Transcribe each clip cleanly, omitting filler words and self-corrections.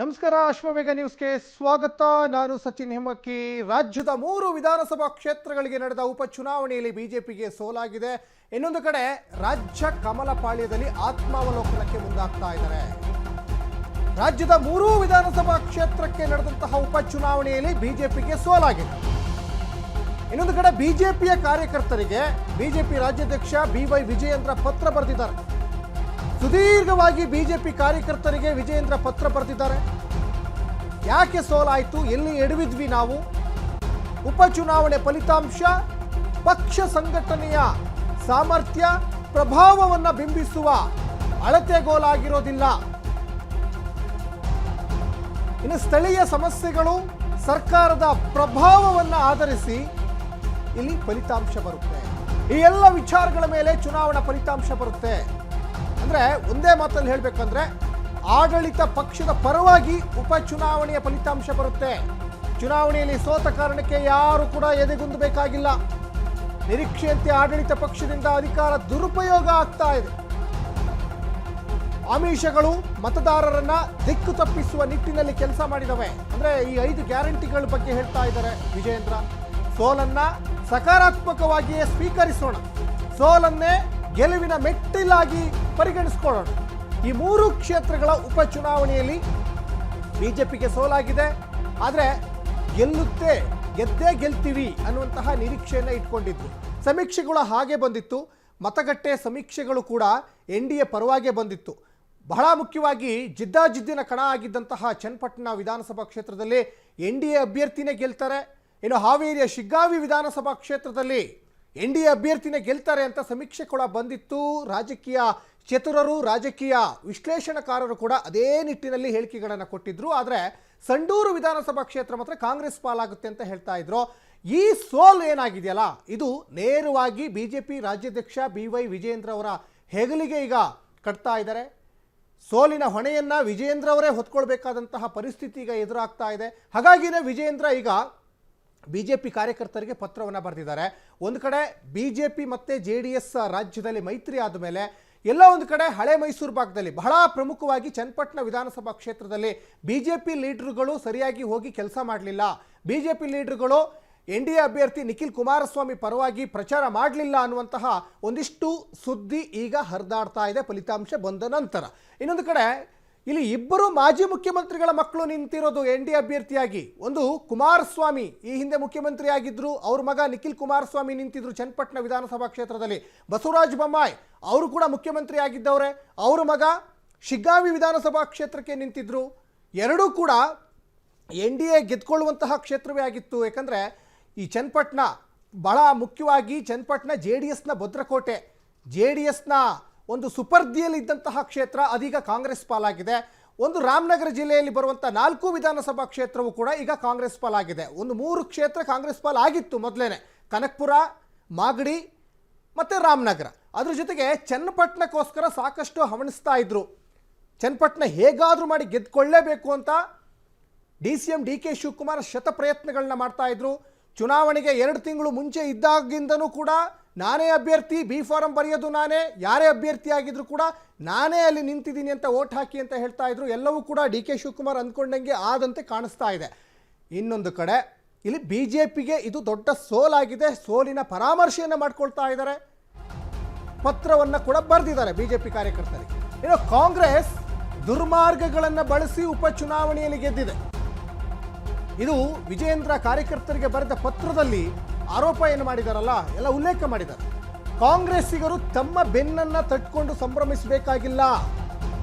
ನಮಸ್ಕಾರ ಅಶ್ವವೇಗ ನ್ಯೂಸ್ಗೆ ಸ್ವಾಗತ. ನಾನು ಸಚಿನ್ ಹೆಮ್ಮಕ್ಕಿ. ರಾಜ್ಯದ 3 ವಿಧಾನಸಭಾ ಕ್ಷೇತ್ರಗಳಿಗೆ ನಡೆದ ಉಪಚುನಾವಣೆಯಲ್ಲಿ ಬಿಜೆಪಿಗೆ ಸೋಲಾಗಿದೆ. ಇನ್ನೊಂದು ಕಡೆ ರಾಜ್ಯ ಕಮಲ ಪಾಳ್ಯದಲ್ಲಿ ಆತ್ಮಾವಲೋಕನಕ್ಕೆ ಮುಂದಾಗ್ತಾ ಇದ್ದಾರೆ. ರಾಜ್ಯದ 3 ವಿಧಾನಸಭಾ ಕ್ಷೇತ್ರಕ್ಕೆ ನಡೆದಂತಹ ಉಪಚುನಾವಣೆಯಲ್ಲಿ ಬಿಜೆಪಿಗೆ ಸೋಲಾಗಿದೆ. ಇನ್ನೊಂದು ಕಡೆ ಬಿಜೆಪಿಯ ಕಾರ್ಯಕರ್ತರಿಗೆ ಬಿಜೆಪಿ ರಾಜ್ಯಾಧ್ಯಕ್ಷ BY ವಿಜಯೇಂದ್ರ ಪತ್ರ ಬರೆದಿದ್ದಾರೆ. ಸುದೀರ್ಘವಾಗಿ ಬಿಜೆಪಿ ಕಾರ್ಯಕರ್ತರಿಗೆ ವಿಜಯೇಂದ್ರ ಪತ್ರ ಬರೆದಿದ್ದಾರೆ. ಯಾಕೆ ಸೋಲಾಯಿತು, ಎಲ್ಲಿ ಎಡವಿದ್ವಿ ನಾವು, ಉಪಚುನಾವಣೆ ಫಲಿತಾಂಶ ಪಕ್ಷ ಸಂಘಟನೆಯ ಸಾಮರ್ಥ್ಯ ಪ್ರಭಾವವನ್ನು ಬಿಂಬಿಸುವ ಅಳತೆಗೋಲಾಗಿರೋದಿಲ್ಲ. ಇನ್ನು ಸ್ಥಳೀಯ ಸಮಸ್ಯೆಗಳು ಸರ್ಕಾರದ ಪ್ರಭಾವವನ್ನು ಆಧರಿಸಿ ಇಲ್ಲಿ ಫಲಿತಾಂಶ ಬರುತ್ತೆ. ಈ ಎಲ್ಲ ವಿಚಾರಗಳ ಮೇಲೆ ಚುನಾವಣಾ ಫಲಿತಾಂಶ ಬರುತ್ತೆ. ಅಂದ್ರೆ ಒಂದೇ ಮಾತಲ್ಲಿ ಹೇಳಬೇಕಂದ್ರೆ ಆಡಳಿತ ಪಕ್ಷದ ಪರವಾಗಿ ಉಪಚುನಾವಣೆಯ ಫಲಿತಾಂಶ ಬರುತ್ತೆ. ಚುನಾವಣೆಯಲ್ಲಿ ಸೋತ ಕಾರಣಕ್ಕೆ ಯಾರು ಕೂಡ ಎದೆಗುಂದಬೇಕಾಗಿಲ್ಲ. ನಿರೀಕ್ಷೆಯಂತೆ ಆಡಳಿತ ಪಕ್ಷದಿಂದ ಅಧಿಕಾರ ದುರುಪಯೋಗ ಆಗ್ತಾ ಇದೆ. ಆಮಿಷಗಳು ಮತದಾರರನ್ನ ದಿಕ್ಕು ತಪ್ಪಿಸುವ ನಿಟ್ಟಿನಲ್ಲಿ ಕೆಲಸ ಮಾಡಿದವೆ. ಅಂದ್ರೆ ಈ 5 ಗ್ಯಾರಂಟಿಗಳ ಬಗ್ಗೆ ಹೇಳ್ತಾ ಇದ್ದಾರೆ ವಿಜಯೇಂದ್ರ. ಸೋಲನ್ನ ಸಕಾರಾತ್ಮಕವಾಗಿಯೇ ಸ್ವೀಕರಿಸೋಣ, ಸೋಲನ್ನೇ ಗೆಲುವಿನ ಮೆಟ್ಟಿಲಾಗಿ ಪರಿಗಣಿಸಿಕೊಳ್ಳೋಣ. ಈ 3 ಕ್ಷೇತ್ರಗಳ ಉಪಚುನಾವಣೆಯಲ್ಲಿ ಬಿಜೆಪಿಗೆ ಸೋಲಾಗಿದೆ. ಆದರೆ ಗೆದ್ದೇ ಗೆಲ್ತೀವಿ ಅನ್ನುವಂತಹ ನಿರೀಕ್ಷೆಯನ್ನು ಇಟ್ಕೊಂಡಿದ್ದು. ಸಮೀಕ್ಷೆಗಳು ಹಾಗೆ ಬಂದಿತ್ತು. ಮತಗಟ್ಟೆ ಸಮೀಕ್ಷೆಗಳು ಕೂಡ NDA ಪರವಾಗೇ ಬಂದಿತ್ತು. ಬಹಳ ಮುಖ್ಯವಾಗಿ ಜಿದ್ದಾಜಿದ್ದಿನ ಕಣ ಆಗಿದ್ದಂತಹ ಚನ್ನಪಟ್ಟಣ ವಿಧಾನಸಭಾ ಕ್ಷೇತ್ರದಲ್ಲಿ NDA ಅಭ್ಯರ್ಥಿನೇ ಗೆಲ್ತಾರೆ. ಇನ್ನು ಹಾವೇರಿಯ ಶಿಗ್ಗಾವಿ ವಿಧಾನಸಭಾ ಕ್ಷೇತ್ರದಲ್ಲಿ NDA ಅಭ್ಯರ್ಥಿನೇ ಗೆಲ್ತಾರೆ ಅಂತ ಸಮೀಕ್ಷೆ ಕೂಡ ಬಂದಿತ್ತು. ರಾಜಕೀಯ ಚತುರರು, ರಾಜಕೀಯ ವಿಶ್ಲೇಷಣಕಾರರು ಕೂಡ ಅದೇ ನಿಟ್ಟಿನಲ್ಲಿ ಹೇಳಿಕೆಗಳನ್ನು ಕೊಟ್ಟಿದ್ರು. ಆದರೆ ಸಂಡೂರು ವಿಧಾನಸಭಾ ಕ್ಷೇತ್ರ ಮಾತ್ರ ಕಾಂಗ್ರೆಸ್ ಪಾಲಾಗುತ್ತೆ ಅಂತ ಹೇಳ್ತಾ ಇದ್ರು. ಈ ಸೋಲು ಏನಾಗಿದೆಯಲ್ಲ, ಇದು ನೇರವಾಗಿ ಬಿಜೆಪಿ ರಾಜ್ಯಾಧ್ಯಕ್ಷ BY ವಿಜಯೇಂದ್ರ ಅವರ ಹೆಗಲಿಗೆ ಈಗ ಕಟ್ತಾ ಇದ್ದಾರೆ. ಸೋಲಿನ ಹೊಣೆಯನ್ನ ವಿಜಯೇಂದ್ರ ಅವರೇ ಹೊತ್ಕೊಳ್ಬೇಕಾದಂತಹ ಪರಿಸ್ಥಿತಿ ಈಗ ಎದುರಾಗ್ತಾ ಇದೆ. ಹಾಗಾಗಿನೇ ವಿಜಯೇಂದ್ರ ಈಗ ಬಿಜೆಪಿ ಕಾರ್ಯಕರ್ತರಿಗೆ ಪತ್ರವನ್ನು ಬರೆದಿದ್ದಾರೆ. ಒಂದು ಕಡೆ ಬಿಜೆಪಿ ಮತ್ತು JDS ರಾಜ್ಯದಲ್ಲಿ ಮೈತ್ರಿ ಆದ ಮೇಲೆ ಎಲ್ಲ ಒಂದು ಕಡೆ ಹಳೆ ಮೈಸೂರು ಭಾಗದಲ್ಲಿ ಬಹಳ ಪ್ರಮುಖವಾಗಿ ಚನ್ನಪಟ್ಟಣ ವಿಧಾನಸಭಾ ಕ್ಷೇತ್ರದಲ್ಲಿ ಬಿಜೆಪಿ ಲೀಡರ್ಗಳು ಸರಿಯಾಗಿ ಹೋಗಿ ಕೆಲಸ ಮಾಡಲಿಲ್ಲ. ಬಿಜೆಪಿ ಲೀಡರ್ಗಳು NDA ಅಭ್ಯರ್ಥಿ ನಿಖಿಲ್ ಕುಮಾರಸ್ವಾಮಿ ಪರವಾಗಿ ಪ್ರಚಾರ ಮಾಡಲಿಲ್ಲ ಅನ್ನುವಂತಹ ಒಂದಿಷ್ಟು ಸುದ್ದಿ ಈಗ ಹರಿದಾಡ್ತಾ ಇದೆ ಫಲಿತಾಂಶ ಬಂದ ನಂತರ. ಇನ್ನೊಂದು ಕಡೆ ಇಲ್ಲಿ ಇಬ್ಬರು ಮಾಜಿ ಮುಖ್ಯಮಂತ್ರಿಗಳ ಮಕ್ಕಳು ನಿಂತಿರೋದು NDA ಅಭ್ಯರ್ಥಿಯಾಗಿ. ಒಂದು ಕುಮಾರಸ್ವಾಮಿ ಈ ಹಿಂದೆ ಮುಖ್ಯಮಂತ್ರಿ ಆಗಿದ್ರು, ಅವ್ರ ಮಗ ನಿಖಿಲ್ ಕುಮಾರಸ್ವಾಮಿ ನಿಂತಿದ್ರು ಚನ್ನಪಟ್ಟಣ ವಿಧಾನಸಭಾ ಕ್ಷೇತ್ರದಲ್ಲಿ. ಬಸವರಾಜ ಬೊಮ್ಮಾಯಿ ಅವರು ಕೂಡ ಮುಖ್ಯಮಂತ್ರಿ ಆಗಿದ್ದವರೇ, ಅವ್ರ ಮಗ ಶಿಗ್ಗಾವಿ ವಿಧಾನಸಭಾ ಕ್ಷೇತ್ರಕ್ಕೆ ನಿಂತಿದ್ರು. ಎರಡೂ ಕೂಡ NDA ಗೆದ್ಕೊಳ್ಳುವಂತಹ ಕ್ಷೇತ್ರವೇ ಆಗಿತ್ತು. ಯಾಕಂದರೆ ಈ ಚನ್ನಪಟ್ಟಣ ಬಹಳ ಮುಖ್ಯವಾಗಿ ಚನ್ನಪಟ್ಟಣ JDSನ ಭದ್ರಕೋಟೆ, JDSನ ಒಂದು ಸುಪರ್ದಿಯಲ್ಲಿದ್ದಂತಹ ಕ್ಷೇತ್ರ ಅದೀಗ ಕಾಂಗ್ರೆಸ್ ಪಾಲಾಗಿದೆ. ಒಂದು ರಾಮನಗರ ಜಿಲ್ಲೆಯಲ್ಲಿ ಬರುವಂಥ 4 ವಿಧಾನಸಭಾ ಕ್ಷೇತ್ರವೂ ಕೂಡ ಈಗ ಕಾಂಗ್ರೆಸ್ ಪಾಲಾಗಿದೆ. ಒಂದು 3 ಕ್ಷೇತ್ರ ಕಾಂಗ್ರೆಸ್ ಪಾಲಾಗಿತ್ತು ಮೊದಲೇನೆ, ಕನಕಪುರ, ಮಾಗಡಿ ಮತ್ತು ರಾಮನಗರ. ಅದ್ರ ಜೊತೆಗೆ ಚನ್ನಪಟ್ಟಣಕ್ಕೋಸ್ಕರ ಸಾಕಷ್ಟು ಹವಣಿಸ್ತಾ ಇದ್ರು. ಚನ್ನಪಟ್ಟಣ ಹೇಗಾದರೂ ಮಾಡಿ ಗೆದ್ದುಕೊಳ್ಳೇಬೇಕು ಅಂತ DCM DK ಶಿವಕುಮಾರ್ ಶತ ಪ್ರಯತ್ನಗಳನ್ನ ಮಾಡ್ತಾ ಇದ್ರು. ಚುನಾವಣೆಗೆ 2 ತಿಂಗಳು ಮುಂಚೆ ಇದ್ದಾಗಿಂದನೂ ಕೂಡ ನಾನೇ ಅಭ್ಯರ್ಥಿ, B ಫಾರಂ ಬರೆಯೋದು ನಾನೇ, ಯಾರೇ ಅಭ್ಯರ್ಥಿ ಆಗಿದ್ರು ಕೂಡ ನಾನೇ ಅಲ್ಲಿ ನಿಂತಿದ್ದೀನಿ ಅಂತ ಓಟ್ ಹಾಕಿ ಅಂತ ಹೇಳ್ತಾ ಇದ್ರು. ಎಲ್ಲವೂ ಕೂಡ DK ಶಿವಕುಮಾರ್ ಅಂದ್ಕೊಂಡಂಗೆ ಆದಂತೆ ಕಾಣಿಸ್ತಾ ಇದೆ. ಇನ್ನೊಂದು ಕಡೆ ಇಲ್ಲಿ ಬಿಜೆಪಿಗೆ ಇದು ದೊಡ್ಡ ಸೋಲಾಗಿದೆ. ಸೋಲಿನ ಪರಾಮರ್ಶೆಯನ್ನು ಮಾಡ್ಕೊಳ್ತಾ ಇದ್ದಾರೆ. ಪತ್ರವನ್ನು ಕೂಡ ಬರೆದಿದ್ದಾರೆ ಬಿಜೆಪಿ ಕಾರ್ಯಕರ್ತರಿಗೆ. ಇನ್ನು ಕಾಂಗ್ರೆಸ್ ದುರ್ಮಾರ್ಗಗಳನ್ನು ಬಳಸಿ ಉಪಚುನಾವಣೆಯಲ್ಲಿ ಗೆದ್ದಿದೆ. ಇದು ವಿಜಯೇಂದ್ರ ಕಾರ್ಯಕರ್ತರಿಗೆ ಬರೆದ ಪತ್ರದಲ್ಲಿ ಆರೋಪ ಏನು ಮಾಡಿದಾರಲ್ಲ, ಎಲ್ಲ ಉಲ್ಲೇಖ ಮಾಡಿದ್ದಾರೆ. ಕಾಂಗ್ರೆಸ್ಸಿಗರು ತಮ್ಮ ಬೆನ್ನನ್ನು ತಟ್ಕೊಂಡು ಸಂಭ್ರಮಿಸಬೇಕಾಗಿಲ್ಲ.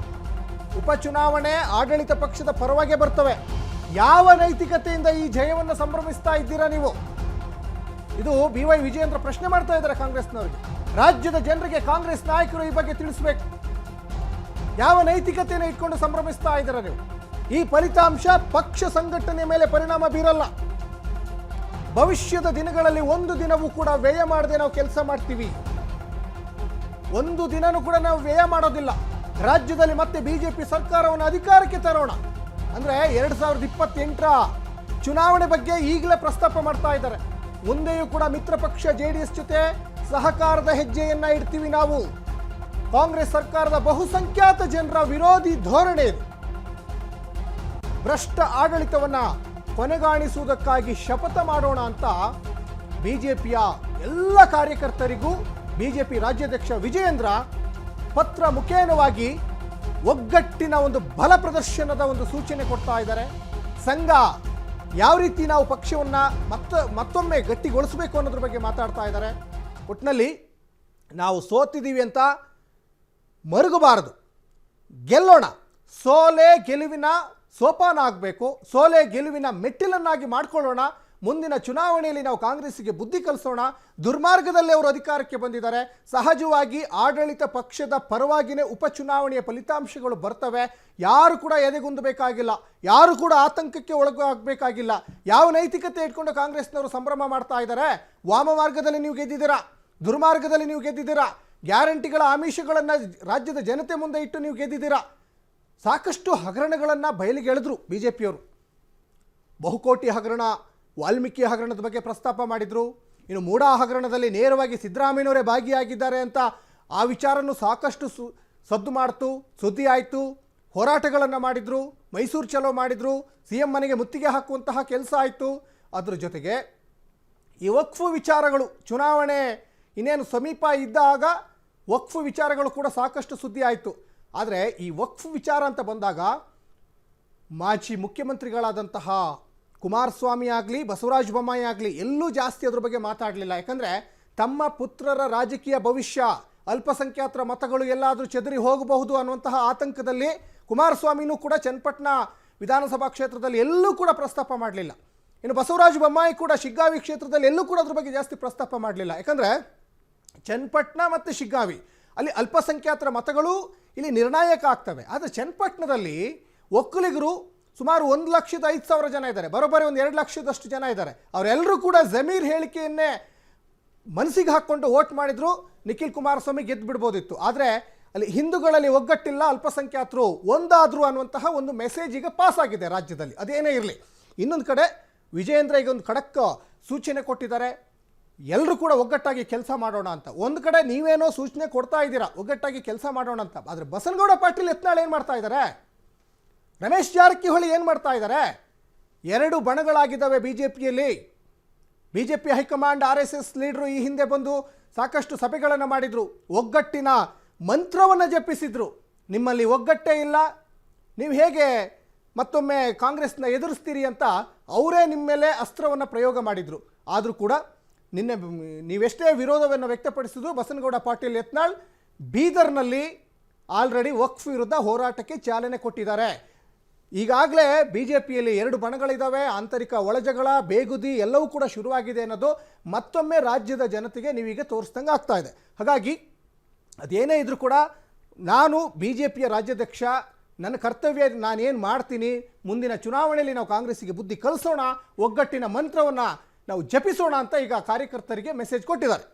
ಉಪಚುನಾವಣೆ ಆಡಳಿತ ಪಕ್ಷದ ಪರವಾಗಿ ಬರ್ತವೆ. ಯಾವ ನೈತಿಕತೆಯಿಂದ ಈ ಜಯವನ್ನು ಸಂಭ್ರಮಿಸ್ತಾ ಇದ್ದೀರಾ ನೀವು? ಇದು BY ವಿಜಯೇಂದ್ರ ಪ್ರಶ್ನೆ ಮಾಡ್ತಾ ಇದ್ದಾರೆ ಕಾಂಗ್ರೆಸ್ನವರಿಗೆ. ರಾಜ್ಯದ ಜನರಿಗೆ ಕಾಂಗ್ರೆಸ್ ನಾಯಕರು ಈ ಬಗ್ಗೆ ತಿಳಿಸಬೇಕು. ಯಾವ ನೈತಿಕತೆಯನ್ನು ಇಟ್ಕೊಂಡು ಸಂಭ್ರಮಿಸ್ತಾ ಇದ್ದೀರಾ ನೀವು? ಈ ಫಲಿತಾಂಶ ಪಕ್ಷ ಸಂಘಟನೆ ಮೇಲೆ ಪರಿಣಾಮ ಬೀರಲ್ಲ. ಭವಿಷ್ಯದ ದಿನಗಳಲ್ಲಿ ಒಂದು ದಿನವೂ ಕೂಡ ವ್ಯಯ ಮಾಡದೆ ನಾವು ಕೆಲಸ ಮಾಡ್ತೀವಿ. ಒಂದು ದಿನನೂ ಕೂಡ ನಾವು ವ್ಯಯ ಮಾಡೋದಿಲ್ಲ. ರಾಜ್ಯದಲ್ಲಿ ಮತ್ತೆ ಬಿಜೆಪಿ ಸರ್ಕಾರವನ್ನು ಅಧಿಕಾರಕ್ಕೆ ತರೋಣ ಅಂದ್ರೆ 2028ರ ಚುನಾವಣೆ ಬಗ್ಗೆ ಈಗಲೇ ಪ್ರಸ್ತಾಪ ಮಾಡ್ತಾ ಇದ್ದಾರೆ. ಮುಂದೆಯೂ ಕೂಡ ಮಿತ್ರ ಪಕ್ಷ JDS ಜೊತೆ ಸಹಕಾರದ ಹೆಜ್ಜೆಯನ್ನ ಇಡ್ತೀವಿ ನಾವು. ಕಾಂಗ್ರೆಸ್ ಸರ್ಕಾರದ ಬಹುಸಂಖ್ಯಾತ ಜನರ ವಿರೋಧಿ ಧೋರಣೆ ಇದು. ಭ್ರಷ್ಟ ಆಡಳಿತವನ್ನು ಕೊನೆಗಾಣಿಸುವುದಕ್ಕಾಗಿ ಶಪಥ ಮಾಡೋಣ ಅಂತ ಬಿಜೆಪಿಯ ಎಲ್ಲ ಕಾರ್ಯಕರ್ತರಿಗೂ ಬಿಜೆಪಿ ರಾಜ್ಯಾಧ್ಯಕ್ಷ ವಿಜಯೇಂದ್ರ ಪತ್ರ ಮುಖೇನವಾಗಿ ಒಗ್ಗಟ್ಟಿನ ಒಂದು ಬಲ ಪ್ರದರ್ಶನದ ಒಂದು ಸೂಚನೆ ಕೊಡ್ತಾ ಇದ್ದಾರೆ. ಸಂಘ ಯಾವ ರೀತಿ ನಾವು ಪಕ್ಷವನ್ನು ಮತ್ತೊಮ್ಮೆ ಗಟ್ಟಿಗೊಳಿಸಬೇಕು ಅನ್ನೋದ್ರ ಬಗ್ಗೆ ಮಾತಾಡ್ತಾ ಇದ್ದಾರೆ. ಒಟ್ಟಿನಲ್ಲಿ ನಾವು ಸೋತಿದ್ದೀವಿ ಅಂತ ಮರುಗಬಾರದು, ಗೆಲ್ಲೋಣ. ಸೋಲೆ ಗೆಲುವಿನ ಸೋಪಾನ ಆಗಬೇಕು, ಸೋಲೆ ಗೆಲುವಿನ ಮೆಟ್ಟಿಲನ್ನಾಗಿ ಮಾಡ್ಕೊಳ್ಳೋಣ. ಮುಂದಿನ ಚುನಾವಣೆಯಲ್ಲಿ ನಾವು ಕಾಂಗ್ರೆಸ್ಸಿಗೆ ಬುದ್ಧಿ ಕಲಿಸೋಣ. ದುರ್ಮಾರ್ಗದಲ್ಲಿ ಅವರು ಅಧಿಕಾರಕ್ಕೆ ಬಂದಿದ್ದಾರೆ. ಸಹಜವಾಗಿ ಆಡಳಿತ ಪಕ್ಷದ ಪರವಾಗಿಯೇ ಉಪಚುನಾವಣೆಯ ಫಲಿತಾಂಶಗಳು ಬರ್ತವೆ. ಯಾರು ಕೂಡ ಎದೆಗುಂದಬೇಕಾಗಿಲ್ಲ, ಯಾರು ಕೂಡ ಆತಂಕಕ್ಕೆ ಒಳಗಾಗಬೇಕಾಗಿಲ್ಲ. ಯಾವ ನೈತಿಕತೆ ಇಟ್ಕೊಂಡು ಕಾಂಗ್ರೆಸ್ನವರು ಸಂಭ್ರಮ ಮಾಡ್ತಾ ಇದ್ದಾರೆ? ವಾಮ ಮಾರ್ಗದಲ್ಲಿ ನೀವು ಗೆದ್ದಿದ್ದೀರಾ, ದುರ್ಮಾರ್ಗದಲ್ಲಿ ನೀವು ಗೆದ್ದಿದ್ದೀರಾ, ಗ್ಯಾರಂಟಿಗಳ ಆಮಿಷಗಳನ್ನು ರಾಜ್ಯದ ಜನತೆ ಮುಂದೆ ಇಟ್ಟು ನೀವು ಗೆದ್ದಿದ್ದೀರಾ. ಸಾಕಷ್ಟು ಹಗರಣಗಳನ್ನು ಬಯಲಿಗೆ ಎಳೆದ್ರು ಬಿಜೆಪಿಯವರು. ಬಹುಕೋಟಿ ಹಗರಣ, ವಾಲ್ಮೀಕಿ ಹಗರಣದ ಬಗ್ಗೆ ಪ್ರಸ್ತಾಪ ಮಾಡಿದರು. ಇನ್ನು ಮೂಡಾ ಹಗರಣದಲ್ಲಿ ನೇರವಾಗಿ ಸಿದ್ದರಾಮಯ್ಯನವರೇ ಭಾಗಿಯಾಗಿದ್ದಾರೆ ಅಂತ ಆ ವಿಚಾರನೂ ಸಾಕಷ್ಟು ಸದ್ದು ಮಾಡ್ತು, ಸುದ್ದಿ ಆಯಿತು. ಹೋರಾಟಗಳನ್ನು ಮಾಡಿದರು, ಮೈಸೂರು ಚಲೋ ಮಾಡಿದರು, CM ಮನೆಗೆ ಮುತ್ತಿಗೆ ಹಾಕುವಂತಹ ಕೆಲಸ ಆಯಿತು. ಅದ್ರ ಜೊತೆಗೆ ಈ ವಕ್ಫ್ ವಿಚಾರಗಳು, ಚುನಾವಣೆ ಇನ್ನೇನು ಸಮೀಪ ಇದ್ದಾಗ ವಕ್ಫ್ ವಿಚಾರಗಳು ಕೂಡ ಸಾಕಷ್ಟು ಸುದ್ದಿ ಆಯಿತು. ಆದರೆ ಈ ವಕ್ಫ್ ವಿಚಾರ ಅಂತ ಬಂದಾಗ ಮಾಜಿ ಮುಖ್ಯಮಂತ್ರಿಗಳಾದಂತಹ ಕುಮಾರಸ್ವಾಮಿ ಆಗಲಿ, ಬಸವರಾಜ ಬೊಮ್ಮಾಯಿ ಆಗಲಿ ಎಲ್ಲೂ ಜಾಸ್ತಿ ಅದ್ರ ಬಗ್ಗೆ ಮಾತಾಡಲಿಲ್ಲ. ಯಾಕಂದರೆ ತಮ್ಮ ಪುತ್ರರ ರಾಜಕೀಯ ಭವಿಷ್ಯ, ಅಲ್ಪಸಂಖ್ಯಾತರ ಮತಗಳು ಎಲ್ಲಾದರೂ ಚೆದರಿ ಹೋಗಬಹುದು ಅನ್ನುವಂತಹ ಆತಂಕದಲ್ಲಿ ಕುಮಾರಸ್ವಾಮಿನೂ ಕೂಡ ಚನ್ನಪಟ್ಟಣ ವಿಧಾನಸಭಾ ಕ್ಷೇತ್ರದಲ್ಲಿ ಎಲ್ಲೂ ಕೂಡ ಪ್ರಸ್ತಾಪ ಮಾಡಲಿಲ್ಲ. ಇನ್ನು ಬಸವರಾಜ ಬೊಮ್ಮಾಯಿ ಕೂಡ ಶಿಗ್ಗಾವಿ ಕ್ಷೇತ್ರದಲ್ಲಿ ಎಲ್ಲೂ ಕೂಡ ಅದ್ರ ಬಗ್ಗೆ ಜಾಸ್ತಿ ಪ್ರಸ್ತಾಪ ಮಾಡಲಿಲ್ಲ. ಯಾಕಂದರೆ ಚನ್ನಪಟ್ಟಣ ಮತ್ತು ಶಿಗ್ಗಾವಿ ಅಲ್ಲಿ ಅಲ್ಪಸಂಖ್ಯಾತರ ಮತಗಳು ಇಲ್ಲಿ ನಿರ್ಣಾಯಕ ಆಗ್ತವೆ. ಆದರೆ ಚನ್ನಪಟ್ಟಣದಲ್ಲಿ ಒಕ್ಕಲಿಗರು ಸುಮಾರು 1,05,000 ಜನ ಇದ್ದಾರೆ, ಬರೋಬ್ಬರಿ 1-2 ಲಕ್ಷದಷ್ಟು ಜನ ಇದ್ದಾರೆ. ಅವರೆಲ್ಲರೂ ಕೂಡ ಜಮೀರ್ ಹೇಳಿಕೆಯನ್ನೇ ಮನಸ್ಸಿಗೆ ಹಾಕ್ಕೊಂಡು ವೋಟ್ ಮಾಡಿದ್ರು, ನಿಖಿಲ್ ಕುಮಾರಸ್ವಾಮಿ ಗೆದ್ದು ಬಿಡ್ಬೋದಿತ್ತು. ಆದರೆ ಅಲ್ಲಿ ಹಿಂದೂಗಳಲ್ಲಿ ಒಗ್ಗಟ್ಟಿಲ್ಲ, ಅಲ್ಪಸಂಖ್ಯಾತರು ಒಂದಾದ್ರು ಅನ್ನುವಂತಹ ಒಂದು ಮೆಸೇಜ್ ಈಗ ಪಾಸ್ ಆಗಿದೆ ರಾಜ್ಯದಲ್ಲಿ. ಅದೇನೇ ಇರಲಿ, ಇನ್ನೊಂದು ಕಡೆ ವಿಜಯೇಂದ್ರ ಈಗ ಒಂದು ಖಡಕ್ ಸೂಚನೆ ಕೊಟ್ಟಿದ್ದಾರೆ, ಎಲ್ಲರೂ ಕೂಡ ಒಗ್ಗಟ್ಟಾಗಿ ಕೆಲಸ ಮಾಡೋಣ ಅಂತ. ಒಂದು ಕಡೆ ನೀವೇನೋ ಸೂಚನೆ ಕೊಡ್ತಾ ಇದ್ದೀರಾ ಒಗ್ಗಟ್ಟಾಗಿ ಕೆಲಸ ಮಾಡೋಣ ಅಂತ, ಆದರೆ ಬಸನಗೌಡ ಪಾಟೀಲ್ ಯತ್ನಾಳ್ ಏನು ಮಾಡ್ತಾ ಇದ್ದಾರೆ? ರಮೇಶ್ ಜಾರಕಿಹೊಳಿ ಏನು ಮಾಡ್ತಾ ಇದ್ದಾರೆ? ಎರಡು ಬಣಗಳಾಗಿದ್ದಾವೆ ಬಿಜೆಪಿಯಲ್ಲಿ. ಬಿಜೆಪಿ ಹೈಕಮಾಂಡ್ RSS ಲೀಡರು ಈ ಹಿಂದೆ ಬಂದು ಸಾಕಷ್ಟು ಸಭೆಗಳನ್ನು ಮಾಡಿದರು, ಒಗ್ಗಟ್ಟಿನ ಮಂತ್ರವನ್ನು ಜಪಿಸಿದ್ರು. ನಿಮ್ಮಲ್ಲಿ ಒಗ್ಗಟ್ಟೇ ಇಲ್ಲ, ನೀವು ಹೇಗೆ ಮತ್ತೊಮ್ಮೆ ಕಾಂಗ್ರೆಸ್ನ ಎದುರಿಸ್ತೀರಿ ಅಂತ ಅವರೇ ನಿಮ್ಮ ಮೇಲೆ ಅಸ್ತ್ರವನ್ನು ಪ್ರಯೋಗ ಮಾಡಿದರು. ಆದರೂ ಕೂಡ ನಿನ್ನೆ ನೀವೆಷ್ಟೇ ವಿರೋಧವನ್ನು ವ್ಯಕ್ತಪಡಿಸಿದ್ರು, ಬಸನಗೌಡ ಪಾಟೀಲ್ ಯತ್ನಾಳ್ ಬೀದರ್ನಲ್ಲಿ ಆಲ್ರೆಡಿ ವಕ್ಫ್ ವಿರುದ್ಧ ಹೋರಾಟಕ್ಕೆ ಚಾಲನೆ ಕೊಟ್ಟಿದ್ದಾರೆ. ಈಗಾಗಲೇ ಬಿಜೆಪಿಯಲ್ಲಿ ಎರಡು ಬಣಗಳಿದ್ದಾವೆ, ಆಂತರಿಕ ಒಳಜಗಳ, ಬೇಗುದಿ ಎಲ್ಲವೂ ಕೂಡ ಶುರುವಾಗಿದೆ ಅನ್ನೋದು ಮತ್ತೊಮ್ಮೆ ರಾಜ್ಯದ ಜನತೆಗೆ ನೀವೀಗ ತೋರಿಸ್ದಂಗೆ ಆಗ್ತಾ ಇದೆ. ಹಾಗಾಗಿ ಅದೇನೇ ಇದ್ರೂ ಕೂಡ ನಾನು ಬಿಜೆಪಿಯ ರಾಜ್ಯಾಧ್ಯಕ್ಷ, ನನ್ನ ಕರ್ತವ್ಯ ನಾನೇನು ಮಾಡ್ತೀನಿ, ಮುಂದಿನ ಚುನಾವಣೆಯಲ್ಲಿ ನಾವು ಕಾಂಗ್ರೆಸ್ಸಿಗೆ ಬುದ್ಧಿ ಕಲಿಸೋಣ, ಒಗ್ಗಟ್ಟಿನ ಮಂತ್ರವನ್ನು ನಾವು ಜಪಿಸೋಣ ಅಂತ ಈಗ ಕಾರ್ಯಕರ್ತರಿಗೆ ಮೆಸೇಜ್ ಕೊಟ್ಟಿದ್ದಾರೆ.